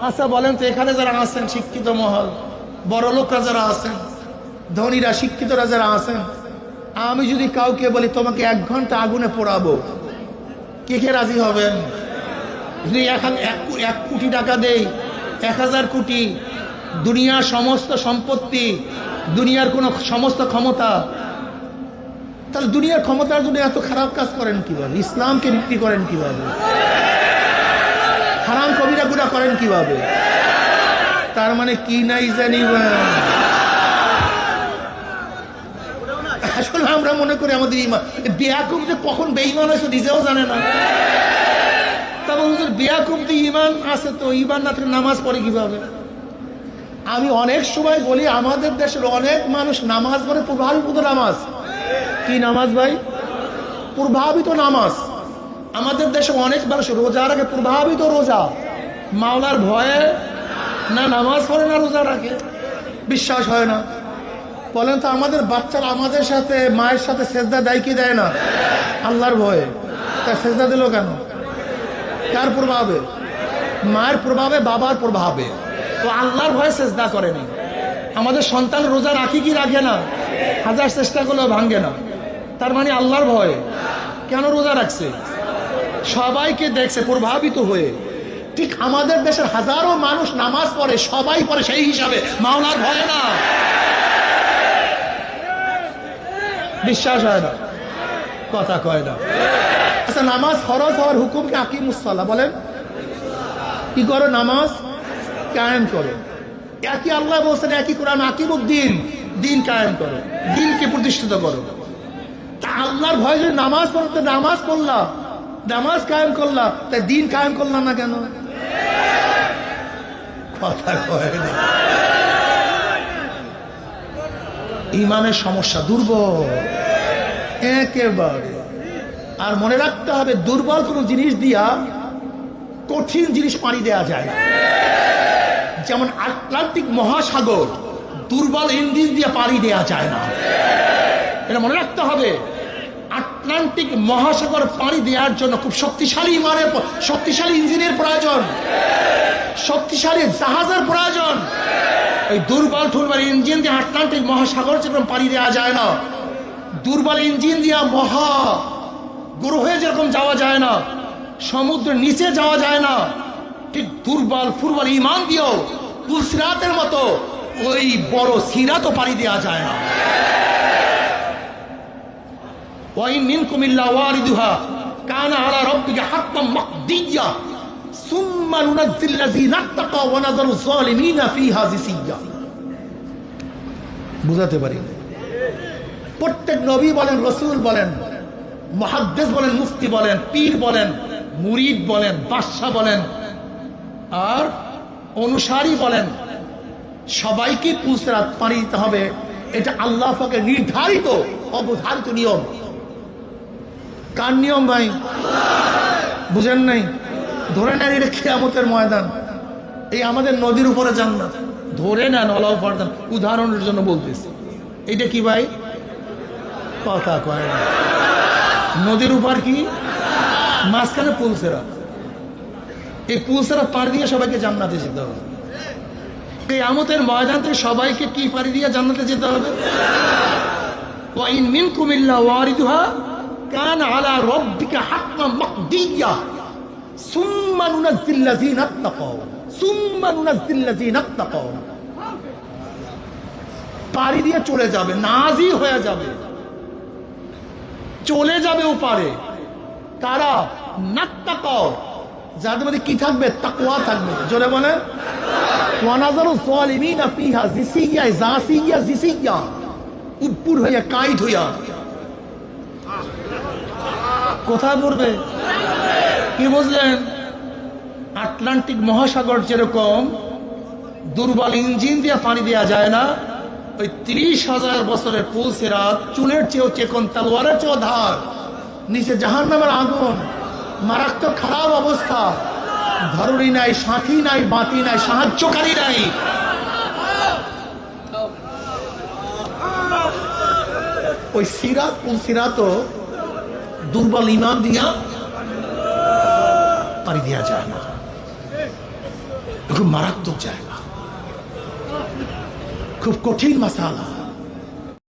আচ্ছা বলেন তো, এখানে যারা আছেন শিক্ষিত মহল, বড় লোকরা যারা আছেন, ধনীরা, শিক্ষিতরা যারা আছেন, আমি যদি কাউকে বলি তোমাকে 1 ঘন্টা আগুনে পোড়াবো, কে কে রাজি হবেন? যদি 1 কোটি টাকা দেই, 1000 কোটি, দুনিয়ার সমস্ত সম্পত্তি, দুনিয়ার কোন সমস্ত ক্ষমতা, তাহলে দুনিয়ার ক্ষমতার জন্য এত খারাপ কাজ করেন কিভাবে? ইসলামকে বিক্রি করেন কিভাবে? হারাম কবিরা গুনাহ করেন কিভাবে? তার মানে কি নাই জানি। আসলে আমরা মনে করি আমাদের ইমান, বেয়াকুব যে কখন বেঈমান হয়েছে নিজেও জানে না। তবে হুজুর বেয়াকুব যে ইমান আছে, তো ইমান না থাকলে নামাজ পড়ে কিভাবে? আমি অনেক সময় বলি আমাদের দেশের অনেক মানুষ নামাজ পড়ে প্রভাবিত নামাজ। কি নামাজ ভাই? প্রভাবিত নামাজ। আমাদের দেশে অনেক মানুষ রোজা রাখে, প্রভাবিত রোজা, মাওলার ভয়ে না নামাজ পড়ে না রোজা রাখে, বিশ্বাস হয় না। বলেন তো আমাদের বাচ্চারা আমাদের সাথে মায়ের সাথে সেজদা দেয় কি দেয় না? আল্লাহর ভয়ে। তা সেজদা দিল কেন? কার প্রভাবে? মায়ের প্রভাবে, বাবার প্রভাবে। তো আল্লাহর ভয়ে সেজদা করেনি। আমাদের সন্তান রোজা রাখি কি রাখে না? 1000 চেষ্টা করলেও ভাঙ্গে না। তার মানে আল্লাহর ভয়ে কেন রোজা রাখছে? সবাইকে দেখছে প্রভাবিত হয়ে। ঠিক আমাদের দেশের হাজারো মানুষ নামাজ পড়ে, সবাই পড়ে সেই হিসাবে, মাওলার ভয়ে না। বিশ্বাস হয় না, কথা কয় না। আচ্ছা, নামাজ ফরজ হওয়ার হুকুম কি? আকিমুস সালাহ বলেন, কি করো? নামাজ কায়েম করো। একই আল্লাহ বলছেন, একই কোরআন, আকিমুদ্দিন, দিন কায়েম করো, দিনকে প্রতিষ্ঠিত করো। তা আল্লাহর ভয় যদি নামাজ পড়তে, নামাজ পড়লা, নামাজ কায়েম করলা, তাই দিন কায়েম করলাম না কেন? কথা কয় না। ইমানের সমস্যা, দুর্বল একেবারে। আর মনে রাখতে হবে, দুর্বল কোন জিনিস দিয়া কঠিন জিনিস পাড়ি দেয়া যায়। যেমন আটলান্টিক মহাসাগর দুর্বল ইঞ্জিন দিয়ে পাড়ি দেয়া যায় না, এটা মনে রাখতে হবে। আটলান্টিক মহাসাগর পাড়ি দেওয়ার জন্য খুব শক্তিশালী ইমানের, শক্তিশালী ইঞ্জিনের প্রয়োজন, শক্তিশালী জাহাজের প্রয়োজন। ওই দুর্বল ঠুলবার ইঞ্জিন দিয়ে আটলান্টিক মহাসাগর যেরকম পাড়ি দেওয়া যায় না, দুর্বল ইঞ্জিন দিয়া মহা গ্রহে যেরকম যাওয়া যায় না, সমুদ্রের নিচে যাওয়া যায় না, ঠিক দুর্বল ফুরবল ইমান দিয়েও পুলসিরাতের মতো ওই বড় সিরাতও পাড়ি দেওয়া যায় না। ওয়াইন মিনকুম ইল্লা ওয়ারিদুহা কানা আলা রাব্বিকা হাত্তাম মাকদিয়্যা সুম্মা নুনাজ্জিল লাযিনা তাকাও ওয়া নাযারু যালিমিনা ফিহা জিসিয়্যা। বুঝাতে পারি? প্রত্যেক নবী বলেন, রাসূল বলেন, মুহাদ্দিস বলেন, মুফতি বলেন, পীর বলেন, মুরিদ বলেন, বাদশা বলেন, আর অনুসারী বলেন, সবাইকে পুলসিরাত পাড়ি দিতে হবে। এটা আল্লাহ পাকের নির্ধারিত অবধারিত নিয়ম। কার নিয়ম ভাই? বুঝেন নাই? ধরে নেন এটা কিয়ামতের ময়দান, এই আমাদের নদীর উপরে জান্নাত, ধরে নেন আল্লাহ ফরদান, উদাহরণের জন্য বলতেছি। এটা কি ভাই? কথা কয় না। নদীর উপর কি? মাঝখানে পুলসিরাত। এই পুলসিরাত পার দিয়ে সবাইকে জান্নাতে যেতে হবে। কিয়ামতের ময়দান থেকে সবাইকে কি পাড়ি দিয়ে জান্নাতে যেতে হবে? ওয়া ইন মিনকুম ইল্লা ওয়ারিদুহা কানা আলা রাব্বিকা হাত্তাম মাকদিয়্যা সুম্মা নুনাজ্জিল লাযিনা তাকাও সুম্মা নুনাজ্জিল লাযিনা তাকাও। পাড়ি দিয়ে চলে যাবে, নাজি হয়ে যাবে, চলে যাবে ওপারে। কারা? নাত্তাকাও, যাদের মধ্যে কি থাকবে? তাকওয়া থাকবে। জোরে বলে, ওয়া নাযারু যালিমিনা ফিহা জিসিয়্যা, জাসিয়্যা জিসিয়্যা, উপর হইয়া কাইট হইয়া কোথায় পড়বে? কি বুঝলেন? আটলান্টিক মহাসাগর যেরকম দুর্বল ইঞ্জিন দিয়ে পানি দেওয়া যায় না, ওই 30,000 বছরের পুলসিরাত চুলের চেয়েও চেকন, তলোয়ারের চেয়েও ধার, নিচে জাহান্নামের আগুন, মারাত্মক খারাপ অবস্থা, ধরুরি নাই, সাথী নাই, বাতি নাই, সাহায্যকারী নাই। ওই সিরাত পুলসিরাতও দুর্বল ইমান দিয়া পারি দেওয়া যায় না। খুব মারাত্মক জায়গা, খুব কঠিন মাসালা।